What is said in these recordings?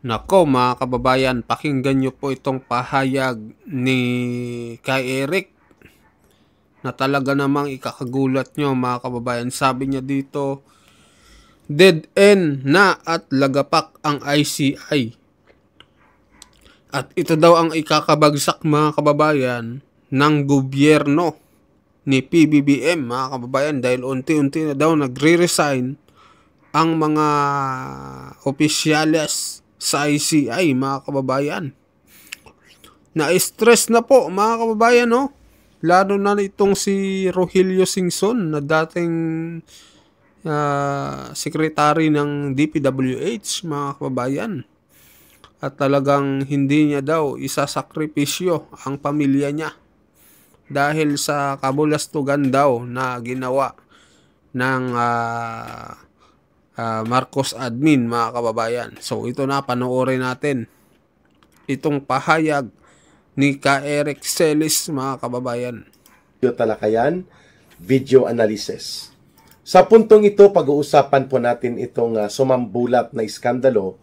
Nako mga kababayan, pakinggan nyo po itong pahayag ni Kay Eric na talaga namang ikakagulat nyo mga kababayan. Sabi niya dito, dead end na at lagapak ang ICI. At ito daw ang ikakabagsak mga kababayan ng gobyerno ni PBBM mga kababayan, dahil unti-unti na daw nagre-resign ang mga opisyales sa ICI mga kababayan. Na-stress na po mga kababayan, no? Lalo na itong si Rogelio Singson na dating secretary ng DPWH mga kababayan. At talagang hindi niya daw isasakripisyo ang pamilya niya dahil sa kabulastugan daw na ginawa ng Marcos admin mga kababayan. So ito na, panoorin natin itong pahayag ni Ka Eric Celis mga kababayan. Talakayan, video analysis. Sa puntong ito, pag-uusapan po natin itong sumambulat na iskandalo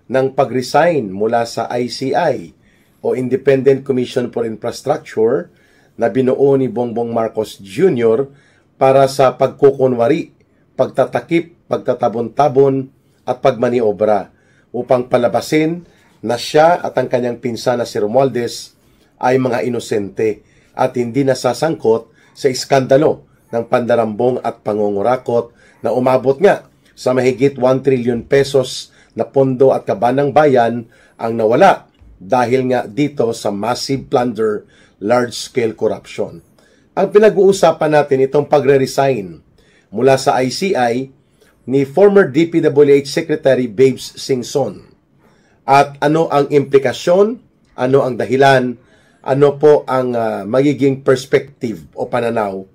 ng pag-resign mula sa ICI o Independent Commission for Infrastructure na binuo ni Bongbong Marcos Jr. para sa pagkukunwari, pagtatakip, pagtatabon-tabon at pagmaniobra upang palabasin na siya at ang kanyang pinsan na si Romualdez ay mga inosente at hindi nasasangkot sa iskandalo ng pandarambong at pangungurakot na umabot nga sa mahigit 1 trillion pesos na pondo at kabanang bayan ang nawala dahil nga dito sa massive plunder, large-scale corruption. Ang pinag-uusapan natin itong pagre-resign mula sa ICI ni former DPWH Secretary Babes Singson. At ano ang implikasyon, ano ang dahilan, ano po ang magiging perspective o pananaw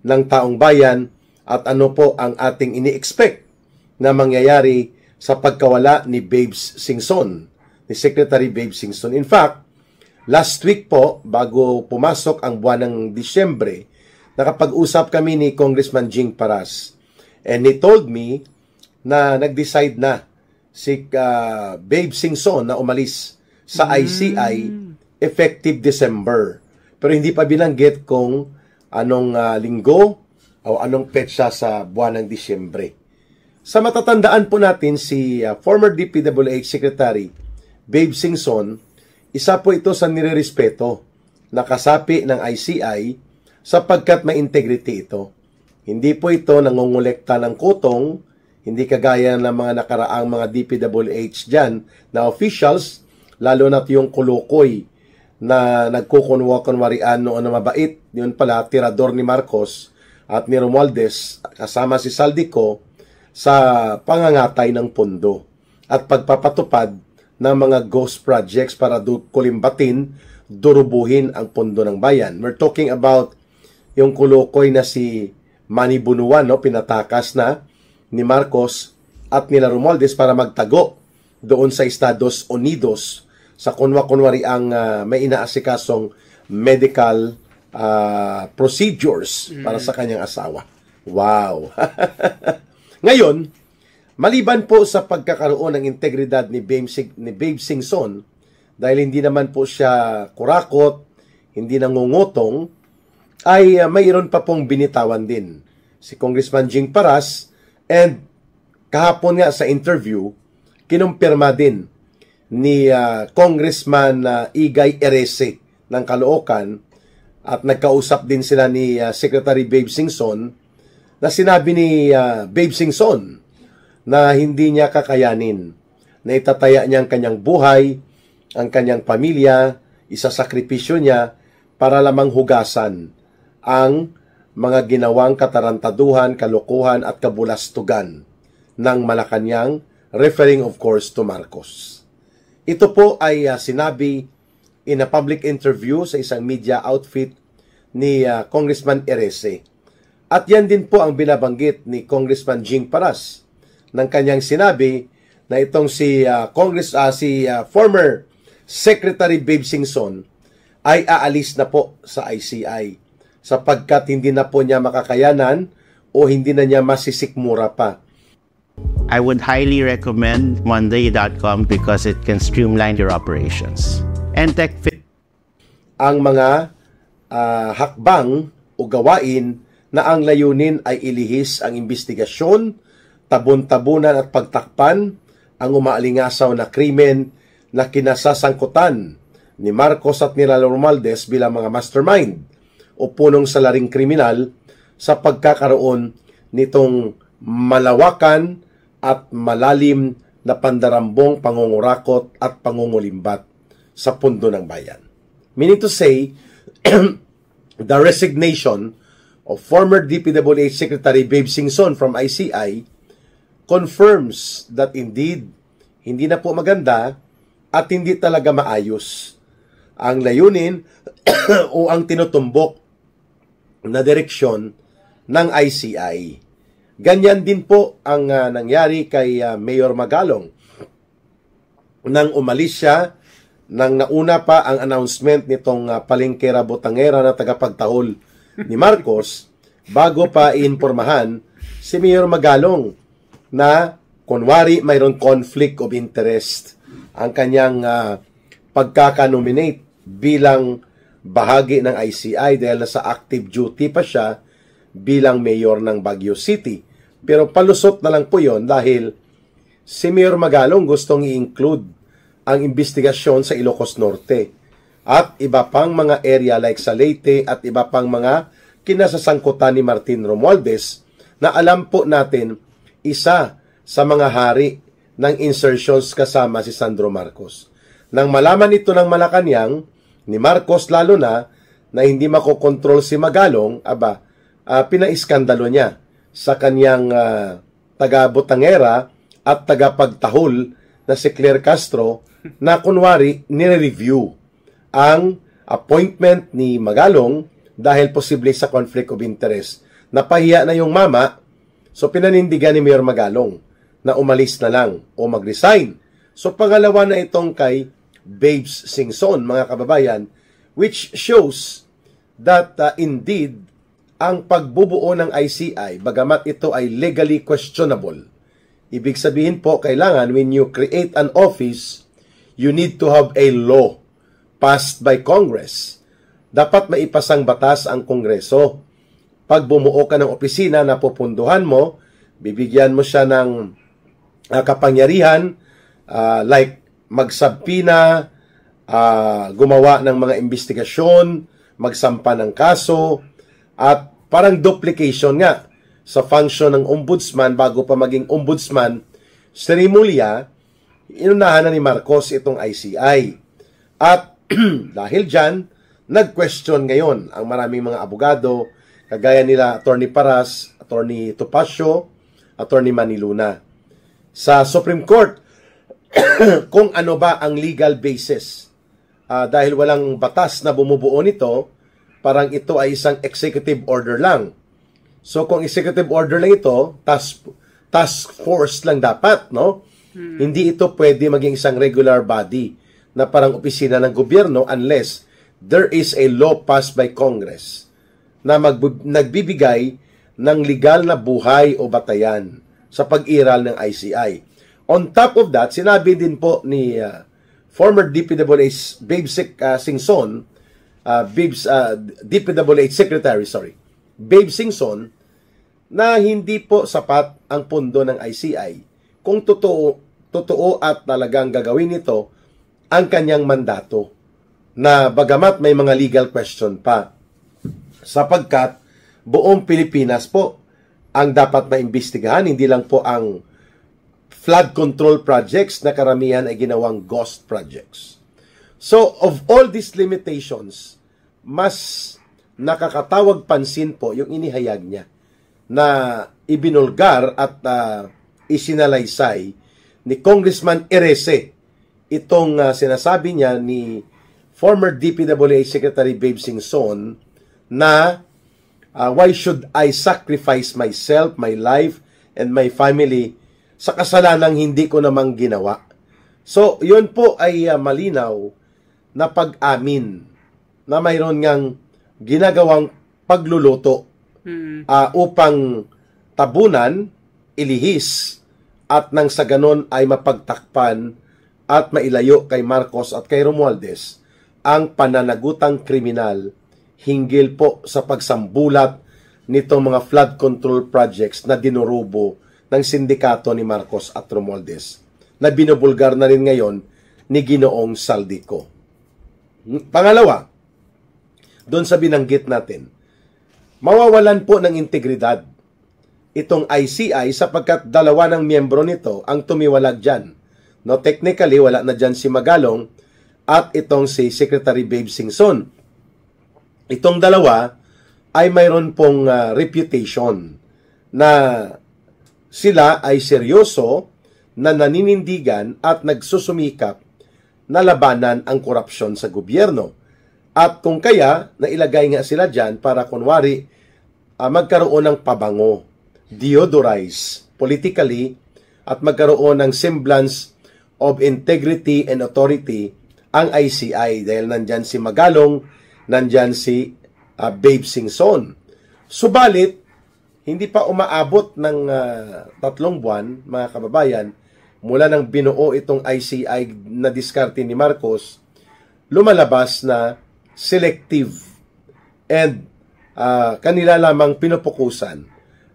ng taong bayan at ano po ang ating ini-expect na mangyayari sa pagkawala ni Babes Singson, ni Secretary Babes Singson. In fact, last week po, bago pumasok ang buwan ng Disyembre, nakapag-usap kami ni Congressman Jing Paras. And he told me na nag-decide na si Babes Singson na umalis sa ICI effective December. Pero hindi pa binanggit kung anong linggo o anong petsa sa buwan ng Disyembre. Sa matatandaan po natin, si former DPWH Secretary Babes Singson, isa po ito sa nirerespeto na kasapi ng ICI sapagkat may integrity ito. Hindi po ito nangongolekta ng kutong, hindi kagaya ng mga nakaraang mga DPWH dyan na officials, lalo na yung kulukoy na nagkukunwa-kunwarian noon na mabait, yun pala, tirador ni Marcos at ni Romualdez, kasama si Saldico, sa pangangatay ng pondo at pagpapatupad ng mga ghost projects para kulimbatin, durubuhin ang pondo ng bayan. We're talking about yung kulukoy na si Manny Bunuan, no? Pinatakas na ni Marcos at nila Romualdez para magtago doon sa Estados Unidos sa kunwa-kunwari ang may inaasikasong medical procedures para sa kanyang asawa. Wow! Ngayon, maliban po sa pagkakaroon ng integridad ni Babes Singson, dahil hindi naman po siya kurakot, hindi nangungutong, ay mayroon pa pong binitawan din si Congressman Jing Paras, and kahapon nga sa interview, kinumpirma din ni Congressman Igay Erese ng Caloocan at nagkausap din sila ni Secretary Babes Singson na sinabi ni Babes Singson na hindi niya kakayanin na itataya niya ang kanyang buhay, ang kanyang pamilya, isasakripisyo niya para lamang hugasan ang mga ginawang katarantaduhan, kalokohan at kabulastugan ng Malacanang, referring of course to Marcos. Ito po ay sinabi in a public interview sa isang media outfit ni Congressman Erese. At yan din po ang binabanggit ni Congressman Jing Paras ng kanyang sinabi na itong si former Secretary Babes Singson ay aalis na po sa ICI sapagkat hindi na po niya makakayanan o hindi na niya masisikmura pa I would highly recommend monday.com because it can streamline your operations. And ang mga hakbang o gawain na ang layunin ay ilihis ang investigasyon, tabon-tabunan at pagtakpan ang umaalingasaw na krimen na kinasasangkutan ni Marcos at ni Romualdez bilang mga mastermind o punong salaring kriminal sa pagkakaroon nitong malawakan at malalim na pandarambong pangungurakot at pangungulimbat sa pundo ng bayan. Meaning to say, the resignation of former DPWH Secretary Babe Singson from ICI confirms that indeed, hindi na po maganda at hindi talaga maayos ang layunin o ang tinutumbok na direksyon ng ICI. Ganyan din po ang nangyari kay Mayor Magalong. Nang umalis siya, nang nauna pa ang announcement nitong palengkera botangera na tagapagtahol ni Marcos, bago pa iinformahan si Mayor Magalong na kunwari mayroon conflict of interest ang kanyang pagkakanominate bilang bahagi ng ICI dahil nasa active duty pa siya bilang mayor ng Baguio City. Pero palusot na lang po yon dahil si Mayor Magalong gustong i-include ang investigasyon sa Ilocos Norte at iba pang mga area like sa Leyte at iba pang mga kinasasangkutan ni Martin Romualdez na alam po natin isa sa mga hari ng insertions kasama si Sandro Marcos. Nang malaman ito ng Malacanang, ni Marcos lalo na hindi makokontrol si Magalong, pinaiskandalo niya sa kanyang taga-Botangera at taga-pagtahol na si Claire Castro na kunwari nire-review ang appointment ni Magalong dahil posible sa conflict of interest. Napahiya na yung mama, so pinanindigan ni Mayor Magalong na umalis na lang o mag-resign. So pangalawa na itong kay Babes Singson, mga kababayan, which shows that indeed ang pagbubuo ng ICI, bagamat ito ay legally questionable. Ibig sabihin po, kailangan when you create an office, you need to have a law passed by Congress. Dapat maipasang batas ang Kongreso. Pag bumuo ka ng opisina na pupunduhan mo, bibigyan mo siya ng kapangyarihan like magsabpina, gumawa ng mga investigasyon, magsampa ng kaso, at parang duplication nga sa function ng ombudsman bago pa maging ombudsman, seremolya, inunahan na ni Marcos itong ICI. At dahil dyan, nag-question ngayon ang maraming mga abogado, kagaya nila Attorney Paras, Attorney Topacio, Attorney Maniluna. Sa Supreme Court, kung ano ba ang legal basis. Dahil walang batas na bumubuo nito, parang ito ay isang executive order lang. So kung executive order lang ito, task force lang dapat, no? Hindi ito pwede maging isang regular body na parang opisina ng gobyerno unless there is a law passed by Congress na nagbibigay ng legal na buhay o batayan sa pag-iral ng ICI. On top of that, sinabi din po ni former DPWH Babe Singson, DPWH Secretary, Babe Singson, na hindi po sapat ang pundo ng ICI kung totoo at talagang gagawin nito ang kanyang mandato na bagamat may mga legal question pa sapagkat buong Pilipinas po ang dapat maimbestigahan, hindi lang po ang flood control projects na karamihan ay ginawang ghost projects. So, of all these limitations, mas nakakatawag pansin po yung inihayag niya na ibinulgar at isinalaysay ni Congressman Erese itong sinasabi niya ni former DPWH Secretary Babe Singson na why should I sacrifice myself, my life, and my family sa kasalanang hindi ko namang ginawa. So, yun po ay malinaw na pag-amin na mayroon ngang ginagawang pagluluto upang tabunan, ilihis at nang sa ganon ay mapagtakpan at mailayo kay Marcos at kay Romualdez ang pananagutang kriminal hinggil po sa pagsambulat nitong mga flood control projects na dinurubo ng sindikato ni Marcos at Romualdez na binubulgar na rin ngayon ni Ginoong Saldico. Pangalawa, doon sa binanggit natin, mawawalan po ng integridad itong ICI sapagkat dalawa ng miyembro nito ang tumiwalag dyan. No, technically, wala na dyan si Magalong at itong si Secretary Babe Singson. Itong dalawa ay mayroon pong reputation na sila ay seryoso na naninindigan at nagsusumikap na labanan ang korupsyon sa gobyerno. At kung kaya, nailagay nga sila dyan para kunwari magkaroon ng pabango, deodorize politically, at magkaroon ng semblance of integrity and authority ang ICI dahil nandyan si Magalong, nandyan si Babe Singson. Subalit, hindi pa umaabot ng 3 buwan, mga kababayan, mula nang binuo itong ICI na diskarte ni Marcos, lumalabas na selective and kanila lamang pinupukusan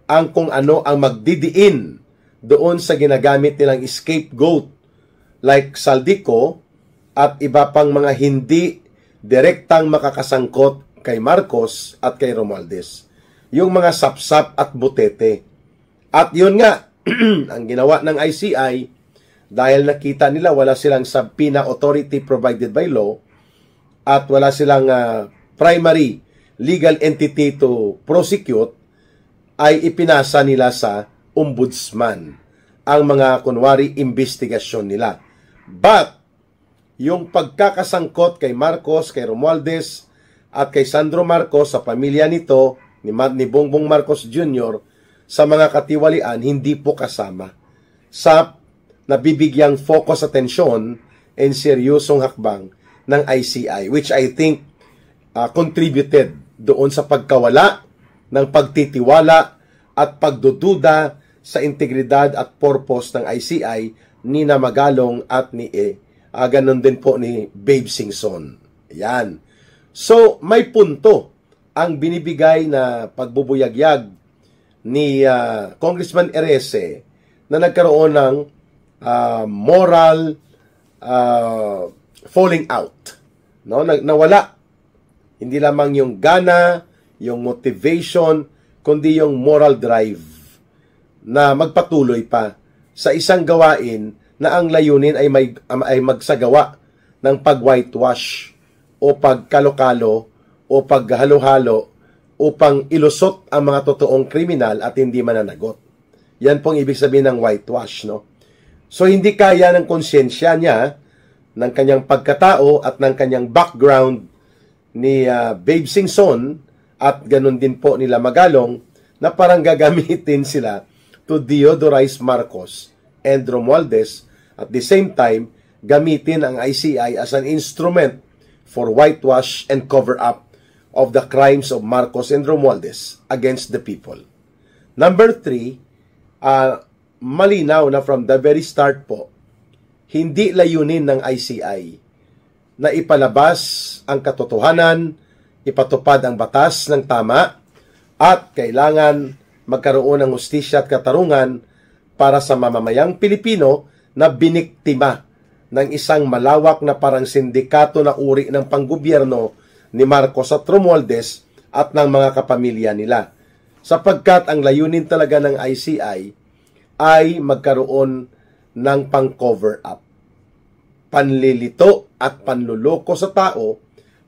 ang kung ano ang magdidiin doon sa ginagamit nilang scapegoat like Saldico at iba pang mga hindi direktang makakasangkot kay Marcos at kay Romualdez. Yung mga sapsap at butete. At yun nga, ang ginawa ng ICI, dahil nakita nila wala silang subpoena authority provided by law at wala silang primary legal entity to prosecute, ay ipinasa nila sa ombudsman ang mga kunwari investigasyon nila. But, yung pagkakasangkot kay Marcos, kay Romualdez, at kay Sandro Marcos sa pamilya nito, ni Bongbong Marcos Jr., sa mga katiwalian, hindi po kasama sa nabibigyang focus atensyon and seryosong hakbang ng ICI, which I think contributed doon sa pagkawala ng pagtitiwala at pagdududa sa integridad at purpose ng ICI ni na Magalong at ni ganon din po ni Babe Singson. Yan. So, may punto ang binibigay na pagbubuyagyag ni Congressman Erese na nagkaroon ng moral falling out. No? Nawala. Hindi lamang yung gana, yung motivation, kundi yung moral drive na magpatuloy pa sa isang gawain na ang layunin ay magsagawa ng pag-whitewash o pagkalo-kalo o paghalo-halo upang ilusot ang mga totoong kriminal at hindi mananagot. Yan pong ibig sabihin ng whitewash, no? So, hindi kaya ng konsyensya niya, ng kanyang pagkatao at ng kanyang background ni Babe Singson at ganun din po nila Magalong na parang gagamitin sila to deodorize Marcos and Romualdez at the same time gamitin ang ICI as an instrument for whitewash and cover-up of the crimes of Marcos and Romualdez against the people. Number 3, malinaw na from the very start po, hindi layunin ng ICI na ipalabas ang katotohanan, ipatupad ang batas ng tama, at kailangan magkaroon ng hustisya at katarungan para sa mamamayang Pilipino na biniktima ng isang malawak na parang sindikato na uri ng panggobyerno ni Marcos at Romualdez at ng mga kapamilya nila. Sapagkat ang layunin talaga ng ICI ay magkaroon ng pang-cover up, panlilito at panluloko sa tao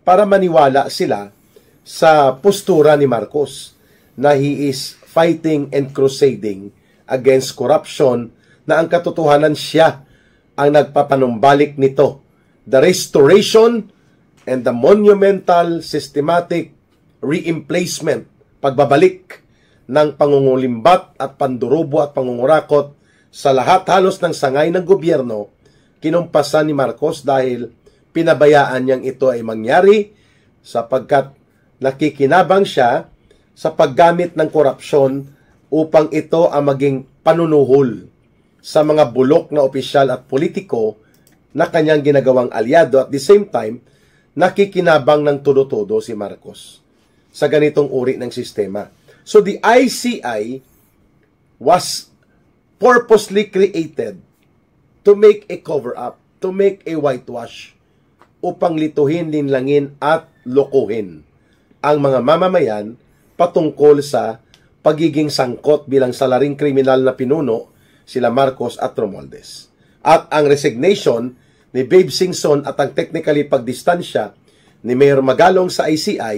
para maniwala sila sa postura ni Marcos na he is fighting and crusading against corruption na ang katotohanan siya ang nagpapanumbalik nito. The restoration and the monumental systematic re-emplacement, pagbabalik ng pangungulimbat at pandurubo at pangungurakot sa lahat halos ng sangay ng gobyerno, kinumpasan ni Marcos dahil pinabayaan niyang ito ay mangyari sapagkat nakikinabang siya sa paggamit ng korupsyon upang ito ang maging panunuhol sa mga bulok na opisyal at politiko na kanyang ginagawang aliado. At the same time, nakikinabang ng todo-todo si Marcos sa ganitong uri ng sistema. So the ICI was purposely created to make a cover-up, to make a whitewash, upang lituhin, linlangin at lokohin ang mga mamamayan patungkol sa pagiging sangkot bilang salaring kriminal na pinuno sila Marcos at Romualdez. At ang resignation ni Babe Singson at ang technically pagdistansya ni Mayor Magalong sa ICI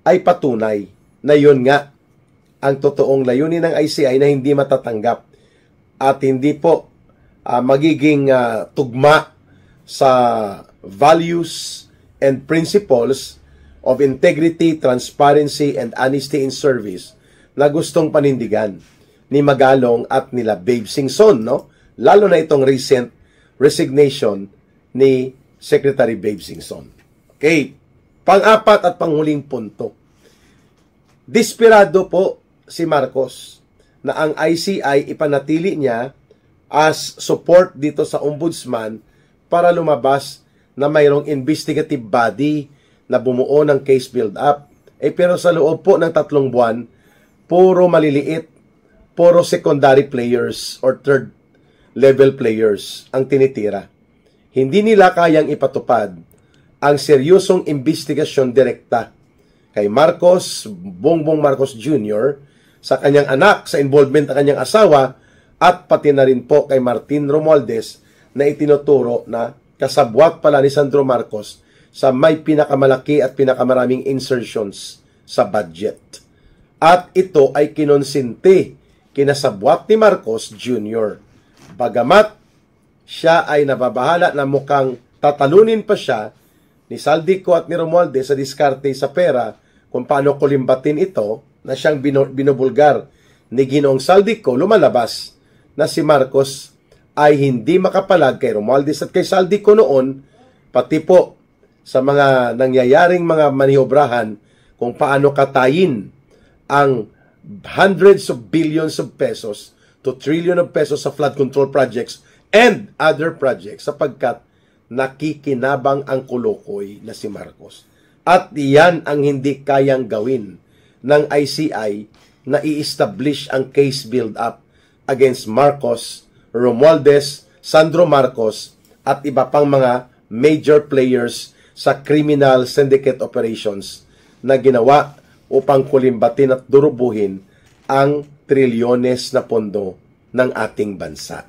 ay patunay na yun nga ang totoong layunin ng ICI na hindi matatanggap at hindi po magiging tugma sa values and principles of integrity, transparency, and honesty in service na gustong panindigan ni Magalong at nila Babe Singson, no? Lalo na itong recent resignation ni Secretary Babe Singson. Okay, pang-apat at panghuling punto. Desperado po si Marcos na ang ICI ipanatili niya as support dito sa ombudsman para lumabas na mayroong investigative body na bumuo ng case build-up. Pero sa loob po ng 3 buwan, puro maliliit, puro secondary players or third level players ang tinitira. Hindi nila kayang ipatupad ang seryosong investigasyon direkta kay Marcos, Bongbong Marcos Jr., sa kanyang anak, sa involvement ng kanyang asawa, at pati na rin po kay Martin Romualdez na itinuturo na kasabwat pala ni Sandro Marcos sa may pinakamalaki at pinakamaraming insertions sa budget. At ito ay kinonsinti, kinasabwat ni Marcos Jr. Bagamat siya ay nababahala na mukhang tatalunin pa siya ni Saldico at ni Romualdez sa diskarte sa pera kung paano kulimbatin ito na siyang binubulgar ni Ginoong Saldico, lumalabas na si Marcos ay hindi makapalag kay Romualdez at kay Saldico noon, pati po sa mga nangyayaring mga maniobrahan kung paano katayin ang hundreds of billions of pesos to trillion of pesos sa flood control projects and other projects sapagkat nakikinabang ang kulukoy na si Marcos. At iyan ang hindi kayang gawin ng ICI na i-establish ang case build-up against Marcos, Romualdez, Sandro Marcos, at iba pang mga major players sa criminal syndicate operations na ginawa upang kulimbatin at durubuhin ang trilyones na pondo ng ating bansa.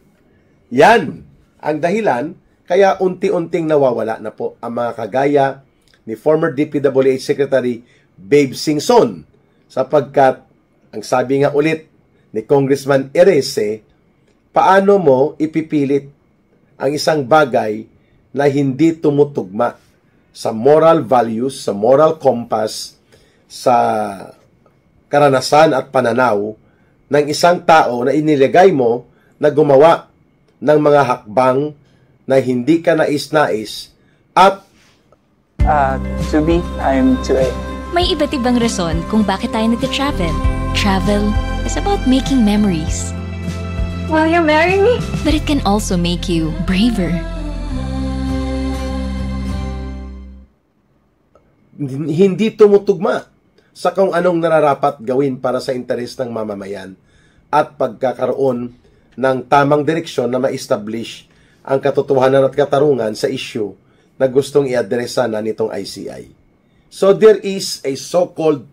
Yan ang dahilan kaya unti-unting nawawala na po ang mga kagaya ni former DPWH Secretary Babe Singson sapagkat ang sabi nga ulit ni Congressman Erese, paano mo ipipilit ang isang bagay na hindi tumutugma sa moral values, sa moral compass, sa karanasan at pananaw ng isang tao na inilagay mo na gumawa ng mga hakbang na hindi ka nais-nais at to be, I'm 2A. May iba't ibang rason kung bakit tayo nag-travel. Travel is about making memories. Will you marry me? But it can also make you braver. Hindi tumutugma sa kung anong nararapat gawin para sa interes ng mamamayan at pagkakaroon ng tamang direksyon na ma-establish ang katotohanan at katarungan sa issue na gustong i-adresa na nitong ICI. So there is a so-called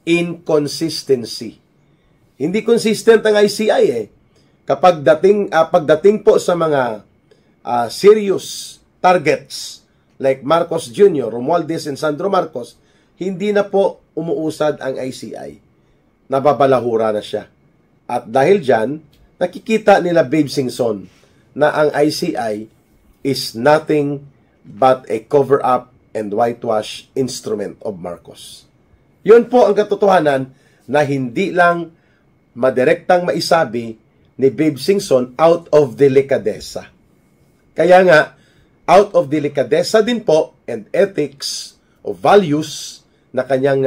inconsistency. Hindi consistent ang ICI Kapag pagdating po sa mga serious targets like Marcos Jr., Romualdez, and Sandro Marcos, hindi na po umuusad ang ICI. Nababalahura na siya. At dahil dyan, nakikita nila Babe Singson na ang ICI is nothing but a cover-up and whitewash instrument of Marcos. Yun po ang katotohanan na hindi lang madirektang maisabi ni Babe Singson out of delicadeza. Kaya nga, out of delicadeza din po and ethics o values na kanyang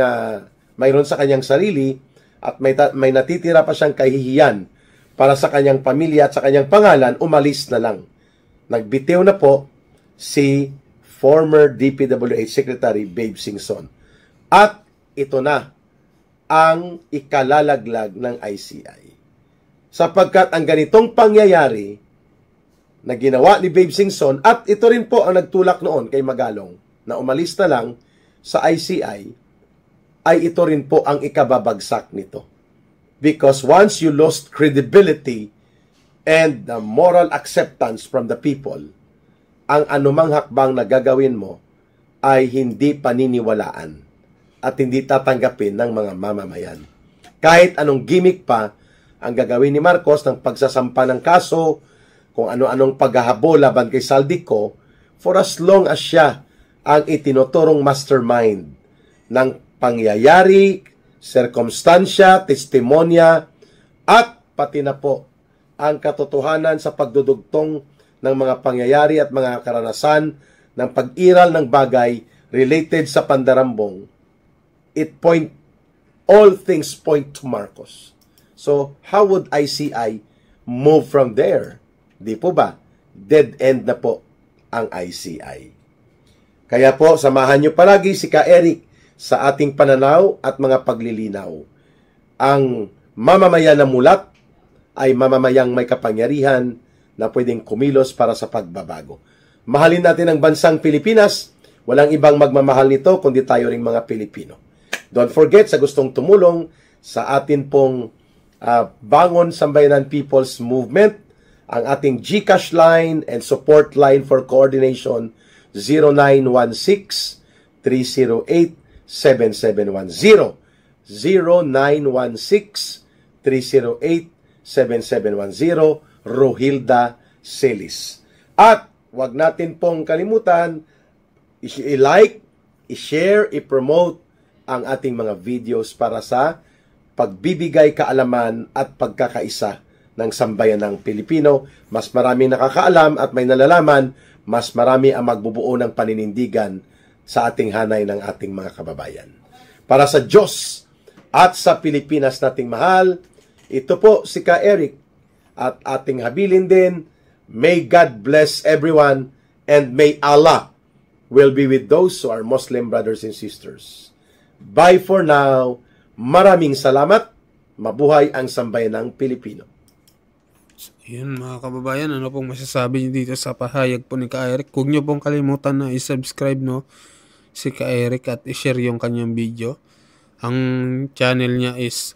mayroon sa kanyang sarili at may natitira pa siyang kahihiyan para sa kanyang pamilya at sa kanyang pangalan, umalis na lang. Nagbitiw na po si former DPWH Secretary Babe Singson. At ito na ang ikalalaglag ng ICI. Sapagkat ang ganitong pangyayari na ginawa ni Babe Singson, at ito rin po ang nagtulak noon kay Magalong na umalis na lang sa ICI, ay ito rin po ang ikababagsak nito. Because once you lost credibility and the moral acceptance from the people, ang anumang hakbang na gagawin mo ay hindi paniniwalaan at hindi tatanggapin ng mga mamamayan. Kahit anong gimmick pa ang gagawin ni Marcos ng pagsasampa ng kaso, kung ano-anong paghahabol laban kay Saldico, for as long as siya ang itinuturong mastermind ng pangyayari, sirkumstansya, testimonya, at pati na po ang katotohanan sa pagdudugtong ng mga pangyayari at mga karanasan ng pag-iral ng bagay related sa pandarambong, all things point to Marcos. So, how would ICI move from there? Di po ba? Dead end na po ang ICI. Kaya po, samahan nyo palagi si Ka Eric sa ating pananaw at mga paglilinaw. Ang mamamayan na mulat ay mamamayang may kapangyarihan na pwedeng kumilos para sa pagbabago. Mahalin natin ang bansang Pilipinas. Walang ibang magmamahal nito kundi tayo ring mga Pilipino. Don't forget, sa gustong tumulong sa atin pong Bangon Sambayanan People's Movement, ang ating GCash line and support line for coordination 0916-308-7710. 0916-308-7710, Rohilda Celis. At wag natin pong kalimutan, i-like, i-share, i-promote ang ating mga videos para sa pagbibigay kaalaman at pagkakaisa ng sambayanang Pilipino. Mas marami nakakaalam at may nalalaman, mas marami ang magbubuo ng paninindigan sa ating hanay ng ating mga kababayan. Para sa Diyos at sa Pilipinas nating mahal, ito po si Ka Eric at ating habilin din, may God bless everyone and may Allah will be with those who are Muslim brothers and sisters. Bye for now. Maraming salamat. Mabuhay ang sambayanang Pilipino. Yun mga kababayan, ano pong masasabi niyo dito sa pahayag po ni Ka Eric? Huwag niyo pong kalimutan na i-subscribe si Ka Eric at i-share yung kanyang video. Ang channel niya is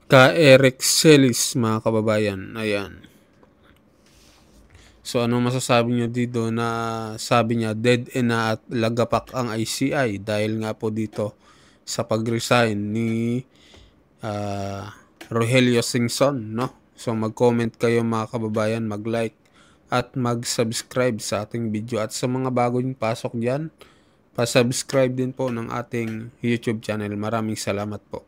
Ka Eric Celis mga kababayan. Ayan. So ano masasabi niyo dito na sabi niya dead end na at lagapak ang ICI dahil nga po dito sa pag-resign ni Rogelio Singson, no? So mag-comment kayo mga kababayan, mag-like at mag-subscribe sa ating video. At sa mga bagong pasok diyan, pa-subscribe din po ng ating YouTube channel. Maraming salamat po.